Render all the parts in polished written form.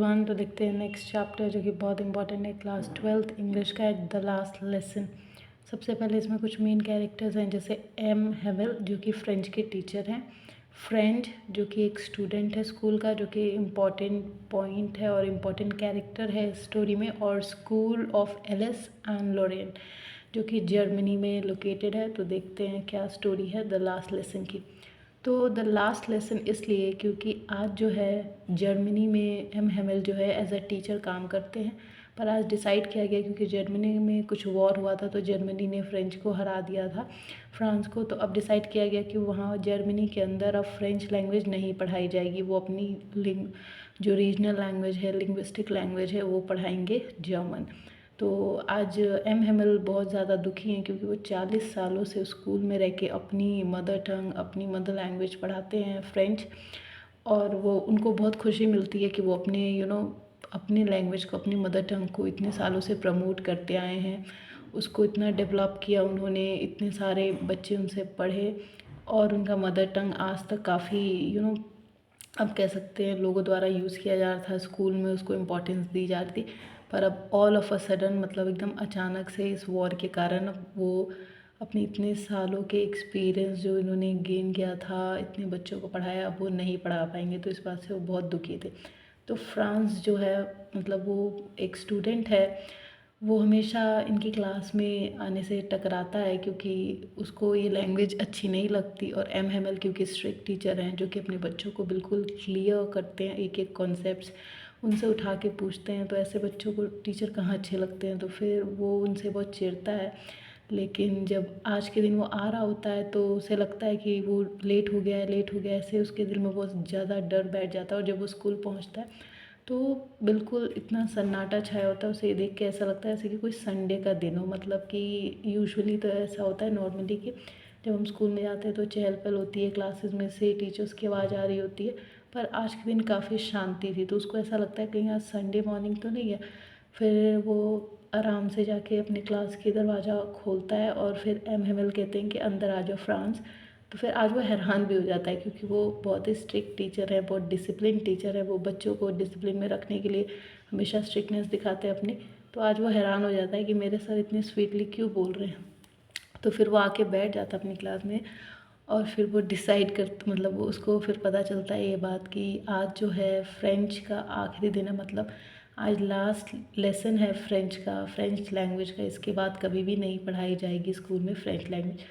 Everyone. तो देखते हैं नेक्स्ट चैप्टर जो कि बहुत इंपॉर्टेंट है, क्लास 12th इंग्लिश का है, द लास्ट लेसन। सबसे पहले इसमें कुछ मेन कैरेक्टर्स हैं, जैसे एम हेवल जो कि फ्रेंच के टीचर हैं, फ्रेंड जो कि एक स्टूडेंट है स्कूल का, जो कि इम्पॉर्टेंट पॉइंट है और इम्पॉर्टेंट कैरेक्टर है स्टोरी में, और स्कूल ऑफ एलिस एंड लोरेन जो कि जर्मनी में लोकेटेड है। तो देखते हैं क्या स्टोरी है द लास्ट लेसन की। तो द लास्ट लेसन इसलिए क्योंकि आज जो है जर्मनी में एम हेमल जो है एज अ टीचर काम करते हैं, पर आज डिसाइड किया गया क्योंकि जर्मनी में कुछ वॉर हुआ था तो जर्मनी ने फ्रेंच को हरा दिया था फ्रांस को। तो अब डिसाइड किया गया कि वहाँ जर्मनी के अंदर अब फ्रेंच लैंग्वेज नहीं पढ़ाई जाएगी, वो अपनी जो रीजनल लैंग्वेज है, लिंग्विस्टिक लैंग्वेज है, वो पढ़ाएंगे जर्मन। तो आज एम हेमल बहुत ज़्यादा दुखी हैं क्योंकि वो 40 सालों से स्कूल में रह के अपनी मदर टंग, अपनी मदर लैंग्वेज पढ़ाते हैं फ्रेंच, और वो उनको बहुत खुशी मिलती है कि वो अपने अपनी लैंग्वेज को, अपनी मदर टंग को इतने सालों से प्रमोट करते आए हैं, उसको इतना डेवलप किया उन्होंने, इतने सारे बच्चे उनसे पढ़े और उनका मदर टंग आज तक काफ़ी अब कह सकते हैं लोगों द्वारा यूज़ किया जा रहा था, स्कूल में उसको इम्पोर्टेंस दी जाती। पर अब ऑल ऑफ अ सडन मतलब एकदम अचानक से इस वॉर के कारण अब वो अपने इतने सालों के एक्सपीरियंस जो इन्होंने गेन किया था, इतने बच्चों को पढ़ाया, अब वो नहीं पढ़ा पाएंगे। तो इस बात से वो बहुत दुखी थे। तो फ्रांस जो है मतलब वो एक स्टूडेंट है, वो हमेशा इनकी क्लास में आने से टकराता है क्योंकि उसको ये लैंग्वेज अच्छी नहीं लगती, और एम हेमल क्योंकि स्ट्रिक्ट टीचर हैं जो कि अपने बच्चों को बिल्कुल क्लियर करते हैं, एक एक कॉन्सेप्ट्स उनसे उठा के पूछते हैं, तो ऐसे बच्चों को टीचर कहाँ अच्छे लगते हैं। तो फिर वो उनसे बहुत चिढ़ता है, लेकिन जब आज के दिन वो आ रहा होता है तो उसे लगता है कि वो लेट हो गया है, लेट हो गया है, ऐसे उसके दिल में बहुत ज़्यादा डर बैठ जाता है। और जब वो स्कूल पहुँचता है तो बिल्कुल इतना सन्नाटा छाया होता है, उसे देख के ऐसा लगता है जैसे कि कोई संडे का दिन हो। मतलब कि यूजुअली तो ऐसा होता है नॉर्मली कि जब हम स्कूल में जाते हैं तो चहल पहल होती है, क्लासेस में से टीचर्स की आवाज़ आ रही होती है, पर आज के दिन काफ़ी शांति थी, तो उसको ऐसा लगता है कहीं आज संडे मॉर्निंग तो नहीं है। फिर वो आराम से जाके अपने क्लास की दरवाज़ा खोलता है और फिर एम हेमल कहते हैं कि अंदर आ जाओ फ्रांस। तो फिर आज वो हैरान भी हो जाता है क्योंकि वो बहुत ही स्ट्रिक्ट टीचर है, बहुत डिसिप्लिन टीचर है, वो बच्चों को डिसिप्लिन में रखने के लिए हमेशा स्ट्रिक्टनेस दिखाते हैं अपनी। तो आज वो हैरान हो जाता है कि मेरे सर इतने स्वीटली क्यों बोल रहे हैं। तो फिर वो आके बैठ जाता है अपनी क्लास में, और फिर वो डिसाइड कर मतलब वो उसको फिर पता चलता है ये बात कि आज जो है फ्रेंच का आखिरी दिन है, मतलब आज लास्ट लेसन है फ्रेंच का, फ्रेंच लैंग्वेज का। इसके बाद कभी भी नहीं पढ़ाई जाएगी स्कूल में फ्रेंच लैंग्वेज।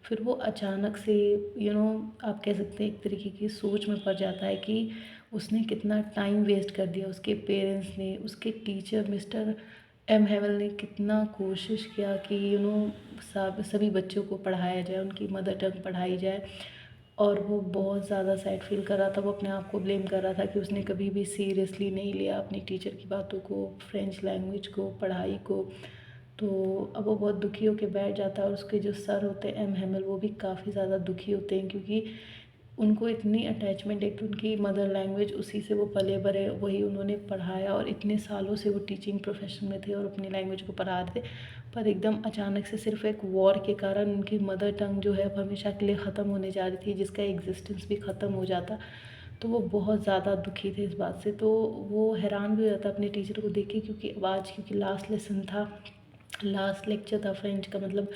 फिर वो अचानक से आप कह सकते हैं एक तरीके की सोच में पड़ जाता है कि उसने कितना टाइम वेस्ट कर दिया, उसके पेरेंट्स ने, उसके टीचर मिस्टर एम हेवल ने कितना कोशिश किया कि सब सभी बच्चों को पढ़ाया जाए, उनकी मदर टंग पढ़ाई जाए, और वो बहुत ज़्यादा सैड फील कर रहा था। वो अपने आप को ब्लेम कर रहा था कि उसने कभी भी सीरियसली नहीं लिया अपनी टीचर की बातों को, फ्रेंच लैंग्वेज को, पढ़ाई को। तो अब वो बहुत दुखी होकर बैठ जाता है, और उसके जो सर होते हैं एम हेमल, वो भी काफ़ी ज़्यादा दुखी होते हैं क्योंकि उनको इतनी अटैचमेंट, एक तो उनकी मदर लैंग्वेज, उसी से वो पले बड़े, वही उन्होंने पढ़ाया और इतने सालों से वो टीचिंग प्रोफेशन में थे और अपनी लैंग्वेज को पढ़ा रहे थे। पर एकदम अचानक से सिर्फ एक वॉर के कारण उनकी मदर टंग जो है अब हमेशा के लिए ख़त्म होने जा रही थी, जिसका एग्जिस्टेंस भी ख़त्म हो जाता। तो वो बहुत ज़्यादा दुखी थे इस बात से। तो वो हैरान भी हो जाता अपने टीचर को देख के, क्योंकि लास्ट लेसन था, लास्ट लेक्चर था फ्रेंच का, मतलब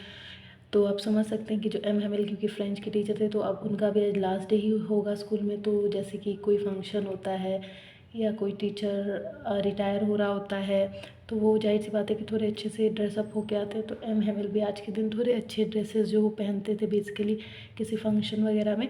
तो आप समझ सकते हैं कि जो एम हेमल क्योंकि फ्रेंच के टीचर थे तो अब उनका भी आज लास्ट डे ही होगा स्कूल में। तो जैसे कि कोई फंक्शन होता है या कोई टीचर रिटायर हो रहा होता है, तो वो जाहिर सी बात है कि थोड़े अच्छे से ड्रेसअप होके आते हैं। तो एम हेमल भी आज के दिन थोड़े अच्छे ड्रेसेस जो वो पहनते थे बेसिकली किसी फंक्शन वगैरह में,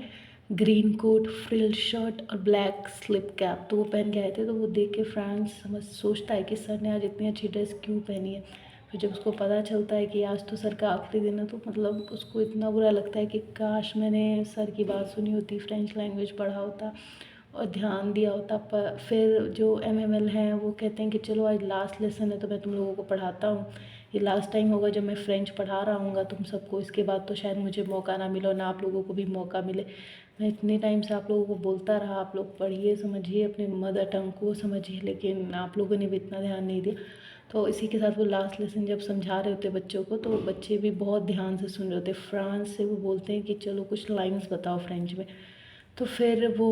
ग्रीन कोट, फ्रिल शर्ट और ब्लैक स्लिप कैप, तो वो पहन के आए थे। तो वो देख के फ्रांस सोचता है कि सर ने आज इतनी अच्छी ड्रेस क्यों पहनी है। फिर जब उसको पता चलता है कि आज तो सर का आखिरी दिन है, तो मतलब उसको इतना बुरा लगता है कि काश मैंने सर की बात सुनी होती, फ्रेंच लैंग्वेज पढ़ा होता और ध्यान दिया होता। पर फिर जो एम एम एल हैं वो कहते हैं कि चलो आज लास्ट लेसन है तो मैं तुम लोगों को पढ़ाता हूँ, ये लास्ट टाइम होगा जब मैं फ्रेंच पढ़ा रहा हूँगा तुम सबको, इसके बाद तो शायद मुझे मौका ना मिले और ना आप लोगों को भी मौका मिले। मैं इतने टाइम से आप लोगों को बोलता रहा, आप लोग पढ़िए, समझिए, अपने मदर टंग को समझिए, लेकिन आप लोगों ने भी इतना ध्यान नहीं दिया। तो इसी के साथ वो लास्ट लेसन जब समझा रहे होते बच्चों को, तो बच्चे भी बहुत ध्यान से सुन रहे होते। फ्रांस से वो बोलते हैं कि चलो कुछ लाइंस बताओ फ्रेंच में। तो फिर वो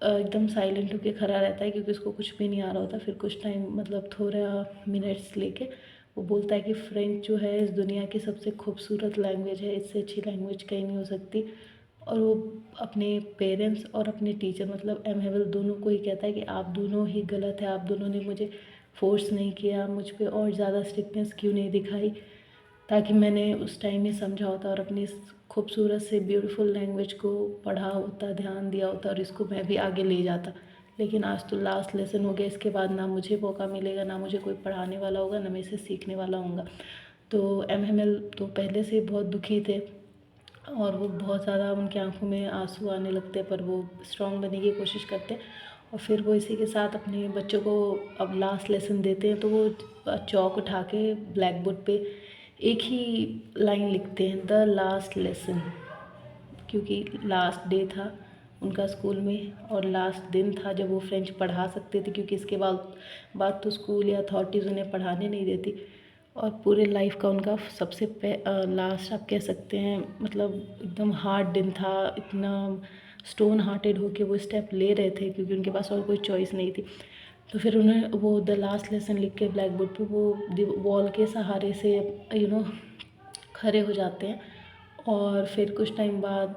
एकदम साइलेंट होके खड़ा रहता है क्योंकि उसको कुछ भी नहीं आ रहा होता। फिर कुछ टाइम मतलब थोड़ा मिनट्स लेके वो बोलता है कि फ्रेंच जो है इस दुनिया की सबसे खूबसूरत लैंग्वेज है, इससे अच्छी लैंग्वेज कहीं नहीं हो सकती। और वो अपने पेरेंट्स और अपने टीचर मतलब एम हेवल दोनों को ही कहता है कि आप दोनों ही गलत है, आप दोनों ने मुझे फोर्स नहीं किया, मुझ पे और ज़्यादा स्ट्रिक्टनेस क्यों नहीं दिखाई, ताकि मैंने उस टाइम में समझा होता और अपनी इस खूबसूरत से ब्यूटीफुल लैंग्वेज को पढ़ा होता, ध्यान दिया होता और इसको मैं भी आगे ले जाता। लेकिन आज तो लास्ट लेसन हो गया, इसके बाद ना मुझे मौका मिलेगा, ना मुझे कोई पढ़ाने वाला होगा, ना मैं इसे सीखने वाला हूँगा। तो एम हेमल तो पहले से बहुत दुखी थे और वो बहुत ज़्यादा उनकी आंखों में आंसू आने लगते, पर वो स्ट्रॉन्ग बनने की कोशिश करते और फिर वो इसी के साथ अपने बच्चों को अब लास्ट लेसन देते हैं। तो वो चौक उठा के ब्लैक बोर्ड पे एक ही लाइन लिखते हैं, द लास्ट लेसन, क्योंकि लास्ट डे था उनका स्कूल में और लास्ट दिन था जब वो फ्रेंच पढ़ा सकते थे, क्योंकि इसके बाद तो स्कूल या अथॉरिटीज़ उन्हें पढ़ाने नहीं देती। और पूरे लाइफ का उनका सबसे लास्ट आप कह सकते हैं मतलब एकदम हार्ड दिन था, इतना स्टोन हार्टेड होके वो स्टेप ले रहे थे क्योंकि उनके पास और कोई चॉइस नहीं थी। तो फिर उन्हें वो द लास्ट लेसन लिख के ब्लैक बोर्ड पे वो वॉल के सहारे से खड़े हो जाते हैं। और फिर कुछ टाइम बाद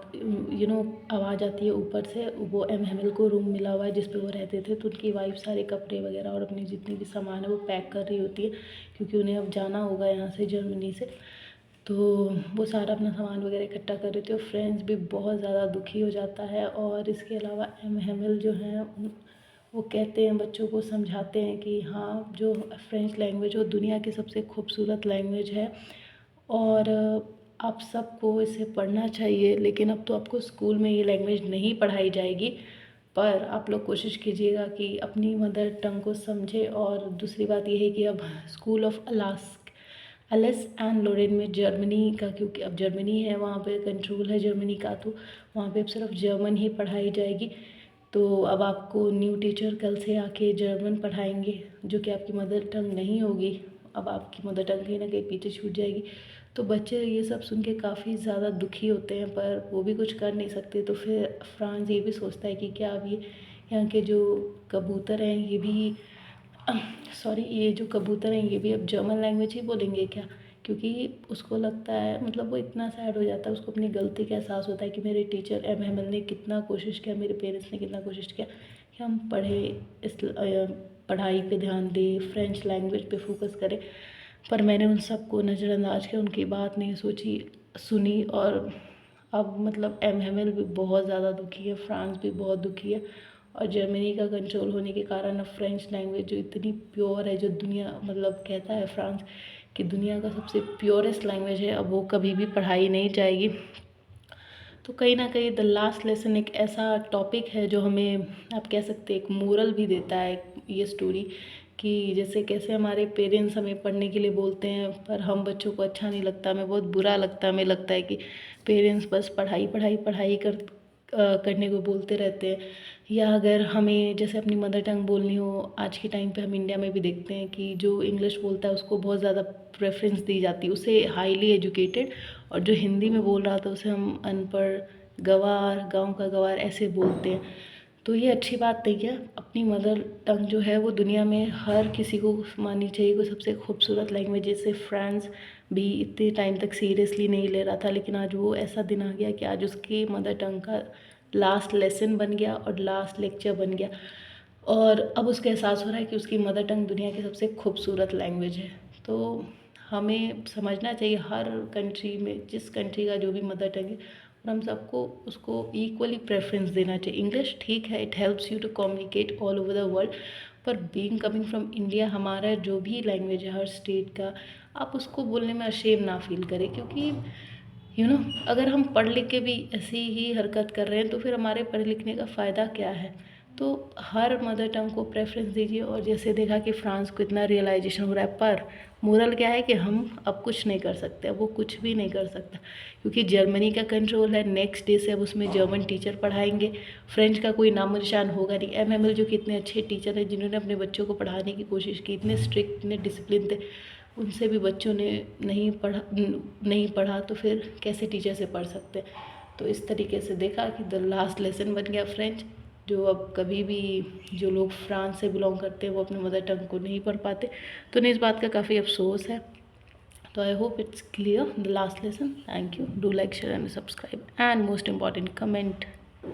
आवाज़ आती है ऊपर से, वो एम हेमल को रूम मिला हुआ है जिस पे वो रहते थे, तो उनकी वाइफ सारे कपड़े वगैरह और अपनी जितनी भी सामान है वो पैक कर रही होती है क्योंकि उन्हें अब जाना होगा यहाँ से जर्मनी से। तो वो सारा अपना सामान वगैरह इकट्ठा कर रहे थे और फ्रेंड्स भी बहुत ज़्यादा दुखी हो जाता है। और इसके अलावा एम हेमल जो हैं वो कहते हैं, बच्चों को समझाते हैं कि हाँ, जो फ्रेंच लैंग्वेज वो दुनिया की सबसे खूबसूरत लैंग्वेज है और आप सबको इसे पढ़ना चाहिए। लेकिन अब तो आपको स्कूल में ये लैंग्वेज नहीं पढ़ाई जाएगी, पर आप लोग कोशिश कीजिएगा कि अपनी मदर टंग को समझें। और दूसरी बात ये है कि अब स्कूल ऑफ एलिस एंड लोरेन में जर्मनी का, क्योंकि अब जर्मनी है वहाँ पे कंट्रोल है जर्मनी का, तो वहाँ पे अब सिर्फ जर्मन ही पढ़ाई जाएगी। तो अब आपको न्यू टीचर कल से आके जर्मन पढ़ाएंगे जो कि आपकी मदर टंग नहीं होगी। अब आपकी मदर टंग कहीं ना कहीं पीछे छूट जाएगी। तो बच्चे ये सब सुन के काफ़ी ज़्यादा दुखी होते हैं, पर वो भी कुछ कर नहीं सकते। तो फिर फ्रांस ये भी सोचता है कि क्या अब ये यहाँ के जो कबूतर हैं ये भी ये जो कबूतर हैं ये भी अब जर्मन लैंग्वेज ही बोलेंगे क्या, क्योंकि उसको लगता है मतलब वो इतना सैड हो जाता है, उसको अपनी गलती का एहसास होता है कि मेरे टीचर एम हेमल ने कितना कोशिश किया, मेरे पेरेंट्स ने कितना कोशिश किया कि हम पढ़ाई पे ध्यान दें, फ्रेंच लैंग्वेज पे फोकस करें, पर मैंने उन सबको नज़रअंदाज किया, उनकी बात नहीं सुनी। और अब मतलब एम हेमल भी बहुत ज़्यादा दुखी है, फ्रांस भी बहुत दुखी है और जर्मनी का कंट्रोल होने के कारण अब फ्रेंच लैंग्वेज जो इतनी प्योर है, जो दुनिया मतलब कहता है फ्रांस कि दुनिया का सबसे प्योरेस्ट लैंग्वेज है, अब वो कभी भी पढ़ाई नहीं जाएगी। तो कहीं ना कहीं द लास्ट लेसन एक ऐसा टॉपिक है जो हमें आप कह सकते हैं एक मोरल भी देता है ये स्टोरी, कि जैसे कैसे हमारे पेरेंट्स हमें पढ़ने के लिए बोलते हैं पर हम बच्चों को अच्छा नहीं लगता, हमें बहुत बुरा लगता है, हमें लगता है कि पेरेंट्स बस पढ़ाई पढ़ाई पढ़ाई करने को बोलते रहते हैं। या अगर हमें जैसे अपनी मदर टंग बोलनी हो, आज के टाइम पे हम इंडिया में भी देखते हैं कि जो इंग्लिश बोलता है उसको बहुत ज़्यादा प्रेफरेंस दी जाती है, उसे हाईली एजुकेटेड, और जो हिंदी में बोल रहा था उसे हम अनपढ़, गँवार, गाँव का गँवार ऐसे बोलते हैं। तो ये अच्छी बात नहीं है। अपनी मदर टंग जो है वो दुनिया में हर किसी को माननी चाहिए, वो सबसे खूबसूरत लैंग्वेज। जैसे फ्रांस भी इतने टाइम तक सीरियसली नहीं ले रहा था, लेकिन आज वो ऐसा दिन आ गया कि आज उसकी मदर टंग का लास्ट लेसन बन गया और लास्ट लेक्चर बन गया, और अब उसको एहसास हो रहा है कि उसकी मदर टंग दुनिया की सबसे खूबसूरत लैंग्वेज है। तो हमें समझना चाहिए हर कंट्री में, जिस कंट्री का जो भी मदर टंग है, और हम सबको उसको इक्वली प्रेफरेंस देना चाहिए। इंग्लिश ठीक है, it helps you to communicate all over the world, पर बीइंग कमिंग फ्रॉम इंडिया, हमारा जो भी लैंग्वेज है हर स्टेट का, आप उसको बोलने में अशेम ना फील करें, क्योंकि अगर हम पढ़ लिख के भी ऐसी ही हरकत कर रहे हैं तो फिर हमारे पढ़ लिखने का फ़ायदा क्या है। तो हर मदर टंग को प्रेफरेंस दीजिए। और जैसे देखा कि फ्रांस को इतना रियलाइजेशन हो रहा है, पर मोरल क्या है कि हम अब कुछ नहीं कर सकते, अब वो कुछ भी नहीं कर सकता, क्योंकि जर्मनी का कंट्रोल है। नेक्स्ट डे से अब उसमें जर्मन टीचर पढ़ाएंगे, फ्रेंच का कोई नामो निशान होगा नहीं। एम हेमल जो कि इतने अच्छे टीचर हैं, जिन्होंने अपने बच्चों को पढ़ाने की कोशिश की, इतने स्ट्रिक्ट, इतने डिसिप्लिन थे, उनसे भी बच्चों ने नहीं पढ़ा तो फिर कैसे टीचर से पढ़ सकते। तो इस तरीके से देखा कि द लास्ट लेसन बन गया फ्रेंच, जो अब कभी भी जो लोग फ्रांस से बिलोंग करते हैं वो अपने मदर टंग को नहीं पढ़ पाते, तो उन्हें इस बात का काफ़ी अफसोस है। तो I hope it's clear the last lesson. Thank you. Do like, share and subscribe, and most important, comment.